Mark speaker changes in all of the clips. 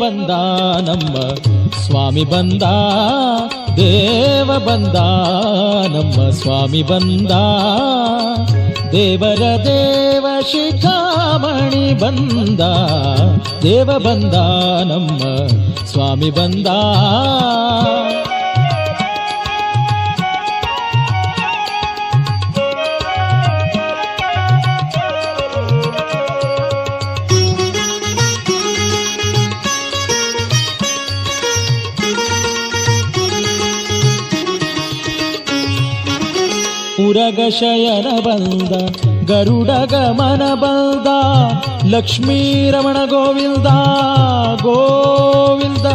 Speaker 1: ಬಂದ ನಮ್ಮ ಸ್ವಾಮಿ ಬಂದ, ದೇವ ಬಂದ ನಮ್ಮ ಸ್ವಾಮಿ ಬಂದ, ದೇವರ ದೇವ ಶಿಖಾಮಣಿ ಬಂದ, ದೇವ ಬಂದ ನಮ್ಮ ಸ್ವಾಮಿ ಬಂದ. ಉರಗಶಯನ ಬಂದ, ಗರುಡ ಗಮನ ಬಂದ, ಲಕ್ಷ್ಮೀ ರಮಣ ಗೋವಿಂದ ಗೋವಿಂದ.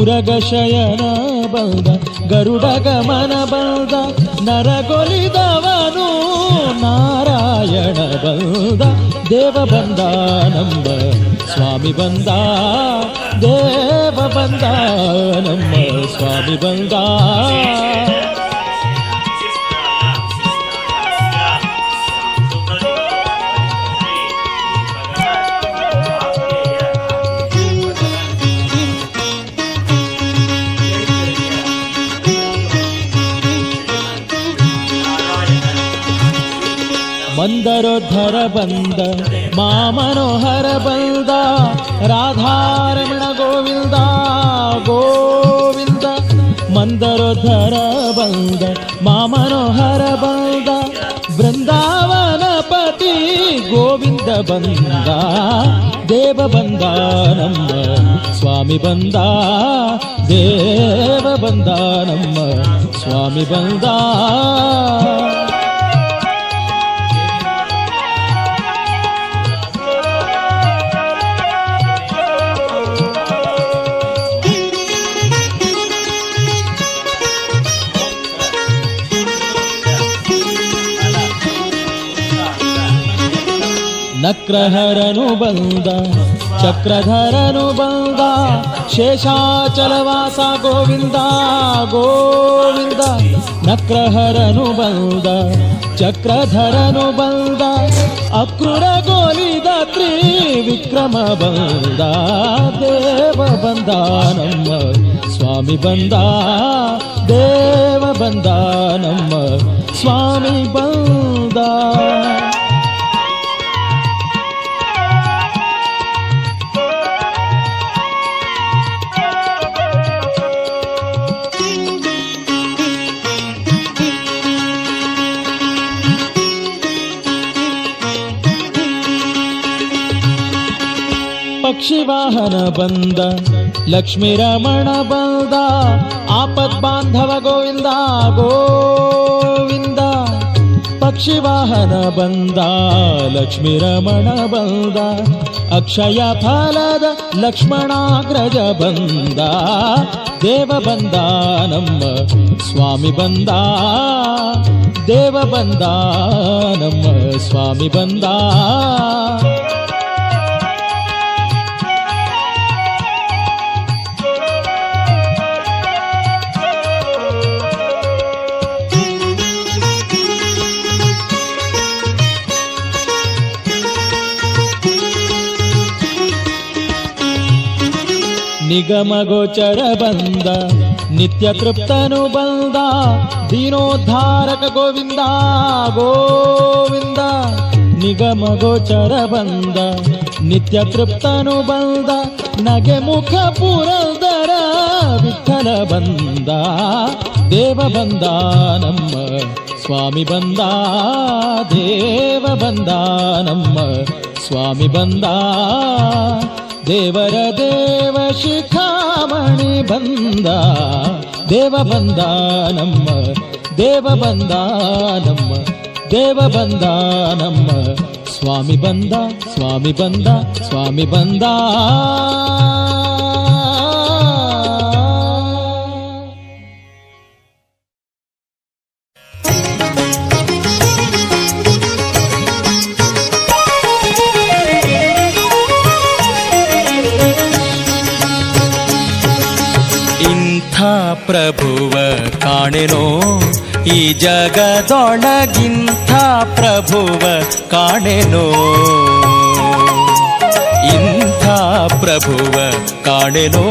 Speaker 1: ಉರಗಶಯನ ಬಂದ, ಗರುಡ ಗಮನ ಬಂದ, ನರಗೊಲಿದವನು ನಾರಾಯಣ ಬಂದ, ದೇವ ಬಂದ ನಮ್ಮ ಸ್ವಾಮಿ ಬಂದ, ದೇವ ಬಂದ ನಮ್ಮ ಸ್ವಾಮಿ ಬಂದ. ಮಂದರೋದ್ಧರ ಬಂದ, ಮಾಮನೋಹರ ಬಂದ, ರಾಧಾರಮಣ ಗೋವಿಂದ ಗೋವಿಂದ. ಮಂದರೋದ್ಧರ ಬಂದ, ಮಾಮನೋಹರ ಬಂದ, ಬೃಂದಾವನ ಪತಿ ಗೋವಿಂದ ಬಂದ, ದೇವ ಬಂದ ನಮ್ಮ ಸ್ವಾಮಿ ಬಂದ, ದೇವ ಬಂದ ನಮ್ಮ ಸ್ವಾಮಿ ಬಂದ. ನಕ್ರಹರನು ಬಂದ, ಚಕ್ರಧರನು ಬಂದ, ಶೇಷಾಚಲವಾಸ ಗೋವಿಂದ ಗೋವಿಂದ. ನಕ್ರಹರನು ಬಂದ, ಚಕ್ರಧರನು ಬಂದ, ಅಕ್ರೂರ ಗೋಲಿದ ತ್ರಿವಿಕ್ರಮ ಬಂದ, ದೇವ ಬಂದ ನಮ್ಮ ಸ್ವಾಮಿ ಬಂದ, ದೇವ ಬಂದ ನಮ್ಮ ಸ್ವಾಮಿ ಬಂದ. ಪಕ್ಷಿವಾಹನ ಬಂದ, ಲಕ್ಷ್ಮೀ ರಮಣ ಬಂದ, ಆಪದ್ ಬಾಂಧವ ಗೋವಿಂದ ಗೋವಿಂದ. ಪಕ್ಷಿವಾಹನ ಬಂದ, ಲಕ್ಷ್ಮೀ ರಮಣ ಬಂದ, ಅಕ್ಷಯ ಫಲದ ಲಕ್ಷ್ಮಣಾಗ್ರಜ ಬಂದ, ದೇವ ಬಂದ ನಮ್ಮ ಸ್ವಾಮಿ ಬಂದ, ದೇವ ಬಂದ ನಮ್ಮ ಸ್ವಾಮಿ ಬಂದ. ನಿಗಮ ಗೋಚರ ಬಂದ, ನಿತ್ಯ ತೃಪ್ತನು ಬಂದ, ದೀನೋದ್ಧಾರಕ ಗೋವಿಂದ ಗೋವಿಂದ. ನಿಗಮ ಗೋಚರ ಬಂದ, ನಿತ್ಯ ತೃಪ್ತನು ಬಂದ, ನಗೆ ಮುಖ ಪುರಂದರ ವಿಠಲ ಬಂದ, ದೇವ ಬಂದ ನಮ್ಮ ಸ್ವಾಮಿ ಬಂದ, ದೇವ ಬಂದ ನಮ್ಮ ಸ್ವಾಮಿ ಬಂದ. ದೇವರ ದೇವ ಶಿಖಾಮಣಿ ಬಂದ, ದೇವ ಬಂದ ನಮ್ಮ, ದೇವ ಬಂದ ನಮ್ಮ, ದೇವ ಬಂದ ನಮ್ಮ ಸ್ವಾಮಿ ಬಂದ, ಸ್ವಾಮಿ ಬಂದ, ಸ್ವಾಮಿ ಬಂದ.
Speaker 2: ಪ್ರಭುವ ಕಾಣೆನೋ ಈ ಜಗದೊಳಗಿಂಥ ಪ್ರಭುವ ಕಾಣೆನೋ, ಇಂಥ ಪ್ರಭುವ ಕಾಣೆನೋ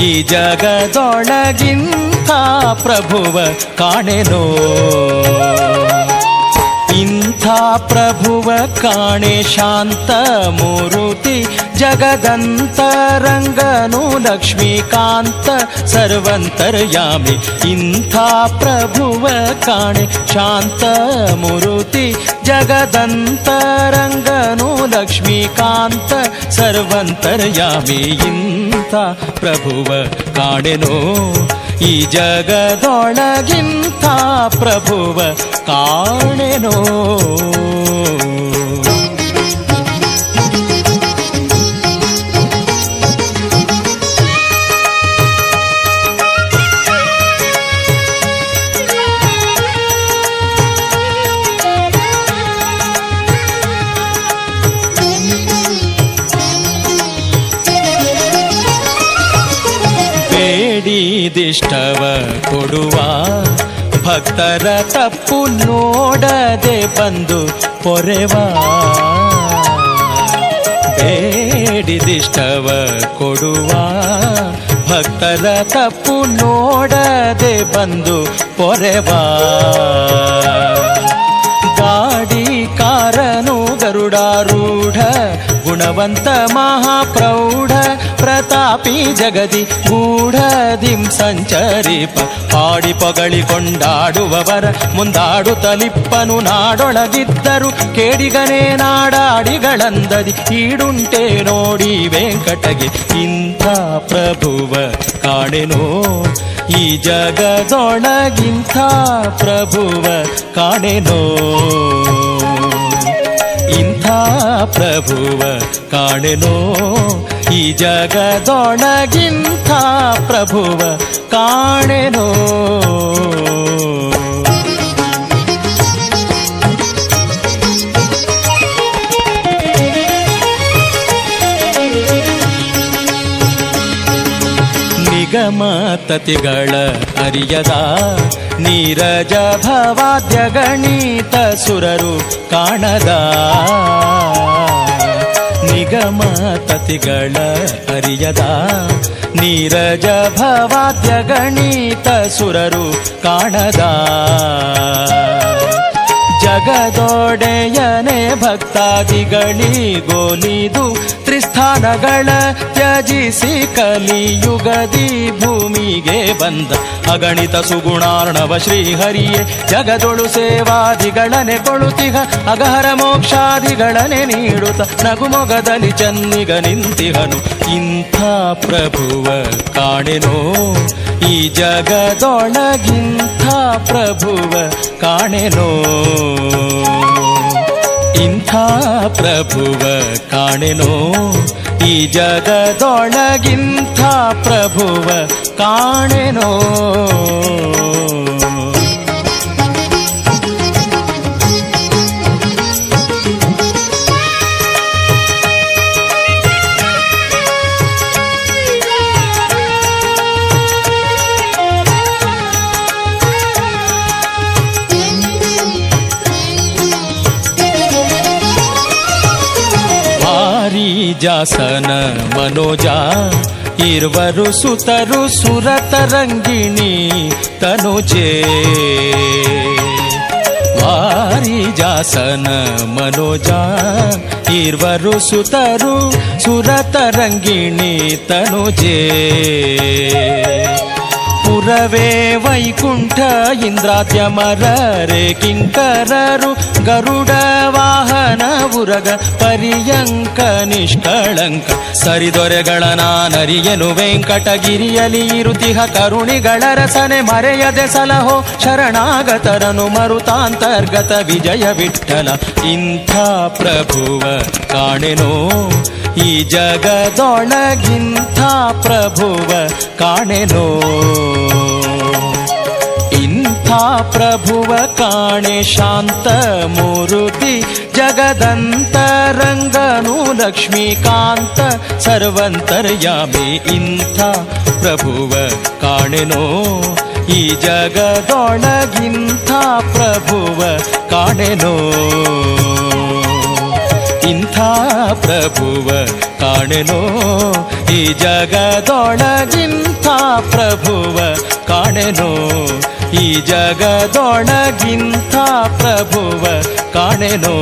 Speaker 2: ಈ ಜಗದೊಳಗಿಂಥ ಪ್ರಭುವ ಕಾಣೆನೋ ಇಂಥ ಪ್ರಭುವ ಕಾಣೆ ಶಾಂತ ಮೂರುತಿ ಜಗದಂತರಂಗನು ಲಕ್ಷ್ಮೀಕಾಂತ ಸರ್ವಂತರ್ಯಾಮಿ ಇಂಥ ಪ್ರಭುವ ಕಾಣೆ ಶಾಂತ ಮೂರುತಿ ಜಗದಂತರಂಗನು ಲಕ್ಷ್ಮೀಕಾಂತ ಸರ್ವಂತರ್ಯಾಮಿ ಇಂಥ ಪ್ರಭುವ ಕಾಣೆನೋ ಈ ಜಗದೊಳಗಿಂಥ ಪ್ರಭುವ ಕಾಣೆನೋ ಬೇಡಿದಿಷ್ಟವ ಕೊಡುವ ಭಕ್ತರ ತಪ್ಪು ನೋಡದೆ ಬಂದು ಪೊರೆವ ಬೇಡಿದಿಷ್ಟವ ಕೊಡುವ ಭಕ್ತರ ತಪ್ಪು ನೋಡದೆ ಬಂದು ಪೊರೆವ ಗಾಡಿಕಾರನು ಗರುಡಾರೂಢ ಗುಣವಂತ ಮಹಾಪ್ರೌಢ ಪ್ರತಾಪಿ ಜಗದಿ ಗೂಢದಿಂ ಸಂಚರಿಪ ಪಾಡಿ ಪೊಗಳಿ ಕೊಂಡಾಡುವವರ ಮುಂದಾಡುತ್ತಲಿಪ್ಪನು ನಾಡೊಳಗಿದ್ದರು ಕೇಡಿಗನೇ ನಾಡಾಡಿಗಳಂದದಿ ಈಡುಂಟೆ ನೋಡಿ ವೆಂಕಟಗೆ ಇಂಥ ಪ್ರಭುವ ಕಾಣೆನೋ ಈ ಜಗದೊಳಗಿಂಥ ಪ್ರಭುವ ಕಾಣೆನೋ ಇಂಥ ಪ್ರಭುವ ಕಾಣೆನೋ ಈ ಜಗದೊಳಗಿಂಥ ಪ್ರಭುವ ಕಾಣೆನೋ ನಿಗಮತತಿಗಳ ಅರಿಯದ ನೀರಜ ಭವಾದ್ಯ ಗಣಿತ ಸುರರು ಕಾಣದ ನಿಗಮತತಿಗಳ ಅರಿಯದ ನೀರಜ ಭವಾದ್ಯ ಗಣಿತ ಸುರರು ಕಾಣದ ಜಗದೊಡೆಯನೆ ಭಕ್ತಾದಿಗಳಿಗೋಲಿದು ತ್ರಿಸ್ಥಾನಗಳ ತ್ಯಜಿಸಿ ಕಲಿಯುಗದಿ ಭೂಮಿಗೆ ಬಂದ ಅಗಣಿತ ಸುಗುಣಾರ್ಣವ ಶ್ರೀಹರಿಯೇ ಜಗದೊಳು ಸೇವಾದಿಗಳನೆ ಕೊಳುತಿಹ ಅಗಹರ ಮೋಕ್ಷಾದಿಗಳನೆ ನೀಡುತ್ತ ನಗುಮೊಗದಲ್ಲಿ ಚನ್ನಿಗ ನಿಂತಿಹನು ಇಂಥ ಪ್ರಭುವ ಕಾಣೆನೋ ಈ ಜಗದೊಳಗಿಂಥ ಪ್ರಭುವ ಕಾಣೆನೋ ಇಂಥ ಪ್ರಭುವ ಕಾಣೆನೋ ಈ ಜಗದೊಳಗಿಂಥ ಪ್ರಭುವ ಕಾಣೆನೋ ಜಾಸನ ಮನೋಜ ಇರುವರು ಸುತರು ಸುರತರಂಗಿಣಿ ತನುಜೆ ವಾರಿ ಜಾಸನ ಮನೋಜ ಇರುವರು ಸುತರು ಸುರತರಂಗಿಣಿ ತನುಜೆ ಪುರವೇ ವೈಕುಂಠ ಇಂದ್ರಾದ್ಯಮರರೆ ಕಿಂಕರರು ಗರುಡ ವಾಹನ ಉರಗ ಪರ್ಯಂಕ ನಿಷ್ಕಳಂಕ ಸರಿದೊರೆಗಳ ನಾನರಿಯನು ವೆಂಕಟಗಿರಿಯಲಿ ಇರುತಿಹ ಕರುಣಿಗಳ ರಸನೆ ಮರೆಯದೆ ಸಲಹೋ ಶರಣಾಗತರನು ಮರುತಾಂತರ್ಗತ ವಿಜಯ ವಿಠಲ ಇಂಥ ಪ್ರಭುವ ಕಾಣೆನೋ ಈ ಜಗದೊಳಗಿಂಥ ಪ್ರಭುವ ಕಾಣೆನೋ ಇಂಥ ಪ್ರಭುವ ಕಾಣೆ ಶಾಂತ ಮೂರುತಿ ಜಗದಂತರಂಗನು ಲಕ್ಷ್ಮೀಕಾಂತ ಸರ್ವಂತರ್ಯಾಮಿ ಇಂಥ ಪ್ರಭುವ ಕಾಣೆನೋ ಈ ಜಗದೊಳಗಿಂಥ ಪ್ರಭುವ ಕಾಣೆನೋ ಇಂಥ ಪ್ರಭುವ ಕಾಣೆನೋ ಈ ಜಗದೊಳಗಿಂಥ ಪ್ರಭುವ ಕಾಣೆನೋ ಈ ಜಗದೊಳಗಿಂಥ ಪ್ರಭುವ ಕಾಣೆನೋ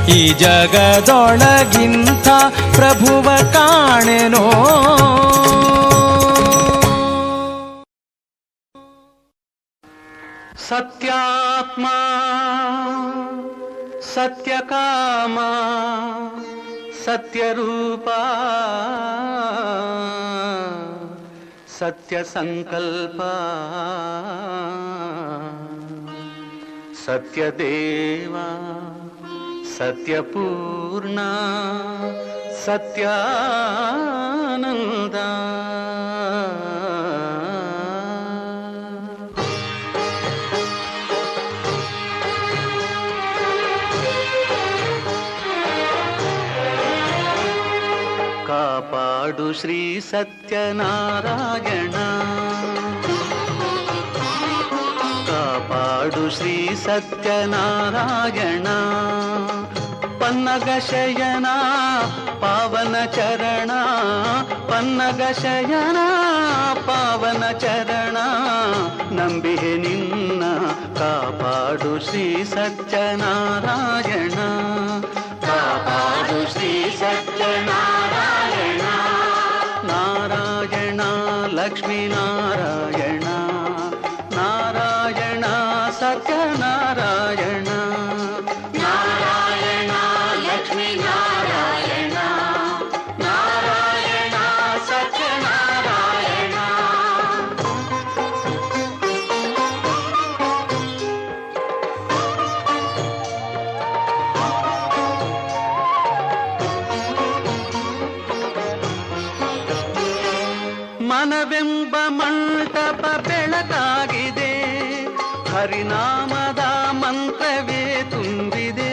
Speaker 2: ಈ ಜಗದೊಳಗಿಂಥ ಪ್ರಭುವ ಕಾಣೆನೋ.
Speaker 3: ಸತ್ಯಾತ್ಮ ಸತ್ಯಕಾಮ ಸತ್ಯರೂಪ ಸತ್ಯಸಂಕಲ್ಪ ಸತ್ಯದೇವ ಸತ್ಯಪೂರ್ಣ ಸತ್ಯಾನಂದ ಕಾಪಾಡು ಶ್ರೀ ಸತ್ಯನಾರಾಯಣ ಕಾಪಾಡು ಶ್ರೀ ಸತ್ಯನಾರಾಯಣ ಪನ್ನಗ ಶಯನ ಪಾವನ ಚರಣ ಪನ್ನಗ ಶಯನ ಪಾವನ ಚರಣ ನಂಬಿಹೆ ನಿನ್ನ ಕಾಪಾಡು ಶ್ರೀ ಸತ್ಯನಾರಾಯಣ ಕಾಪಾಡು ಶ್ರೀ ಸತ್ಯನಾರಾಯಣ ನಾರಾಯಣ ಲಕ್ಷ್ಮೀ ನಾರಾಯಣ ನಾರಾಯಣ ಸತ್ಯನಾರಾಯಣ ನಾರಾಯಣ ಲಕ್ಷ್ಮೀ ನಾರಾಯಣ ನಾರಾಯಣ ಸತ್ಯನಾರಾಯಣ. ಮನವೆಂಬ ಮಂಟಪ ಬೆಳಕಾಗಿದೆ ಹರಿನಾಮದ ಮಂತ್ರವೇ ತುಂಬಿದೆ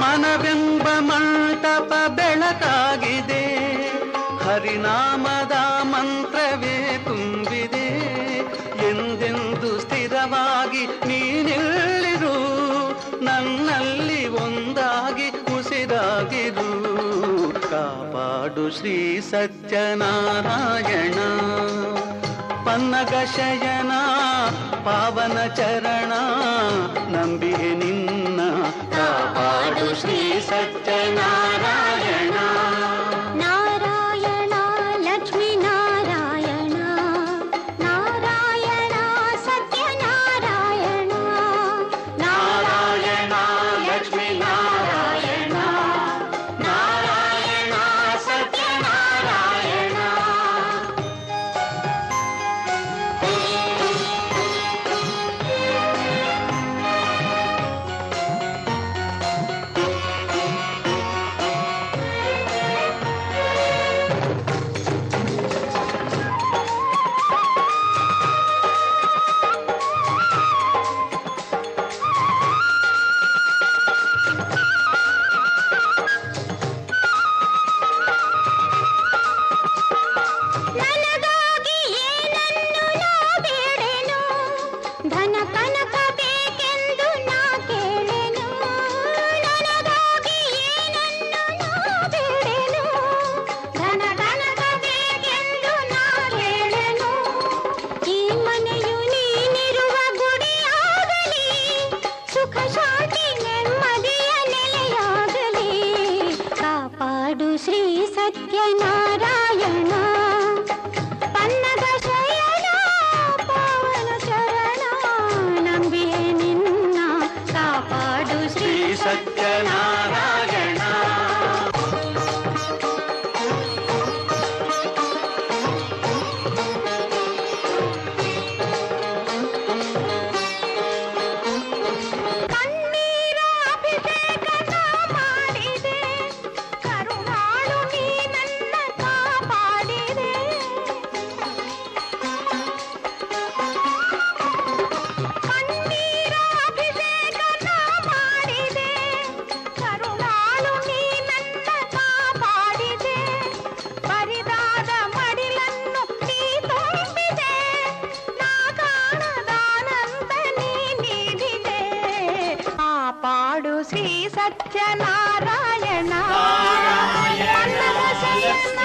Speaker 3: ಮನವೆಂಬ ಮಂಟಪ ಬೆಳಕಾಗಿದೆ ಹರಿನಾಮದ ಮಂತ್ರವೇ ತುಂಬಿದೆ ಎಂದೆಂದು ಸ್ಥಿರವಾಗಿ ನೀನಿಲ್ಲಿರು ನನ್ನಲ್ಲಿ ಒಂದಾಗಿ ಉಸಿರಾಗಿರು ಕಾಪಾಡು ಶ್ರೀ ಸತ್ಯನಾರಾಯಣ ಪನ್ನಗ ಶಯನ ಪಾವನ ಚರಣ ನಂಬಿಹೆ ನಿನ್ನ ಕಾಪಾಡು ಶ್ರೀ ಸತ್ಯನಾರಾಯಣ
Speaker 4: ನಾರಾಯಣ ಲಕ್ಷ್ಮೀ ನಾರಾಯಣ ನಾರಾಯಣ ಸತ್ಯನಾರಾಯಣ
Speaker 3: ನಾರಾಯಣ ಲಕ್ಷ್ಮೀ ನಾರಾಯಣ ನಾರಾಯಣ ಸತ್ಯನಾರಾಯಣ.
Speaker 4: ನನಗಾಗಿ ಏನನ್ನು ನಾ ಬೇಡೆನು ಧನ ಕನಕ ಬೇಕೆಂದು ನಾ ಕೇಳೆನು ನನಗಾಗಿ ಏನನ್ನು ನಾ ಬೇಡೆನು ಧನ ಕನಕ ಬೇಕೆಂದು ನಾ ಕೇಳೆನು ಈ ಮನೆಯು ನೀನಿರುವ ಗುಡಿಯಾಗಲಿ ಸುಖ ಶಾಂತಿ ನೆಮ್ಮದಿಯ ನೆಲೆಯಾಗಲಿ ಕಾಪಾಡು ಶ್ರೀ ಸತ್ಯನಾರಾಯಣ ಪನ್ನಗ ಶಯನ ಪಾವನ ಚರಣ ನಂಬಿಯೇ ನಿನ್ನ ಕಾಪಾಡು ಶ್ರೀ
Speaker 3: ಸತ್ಯನಾರಾಯಣ
Speaker 4: ಕಣ್ಣೀರ ಅಭಿಷೇಕ ನಾ ಮಾಡಿದೆ ಕರುಣಾಳು ನೀ ನನ್ನ ಕಾಪಾಡಿದೆ ಕಾಪಾಡು ಶ್ರೀ ಸತ್ಯನಾರಾಯಣ. ಪನ್ನಗ ಶಯನ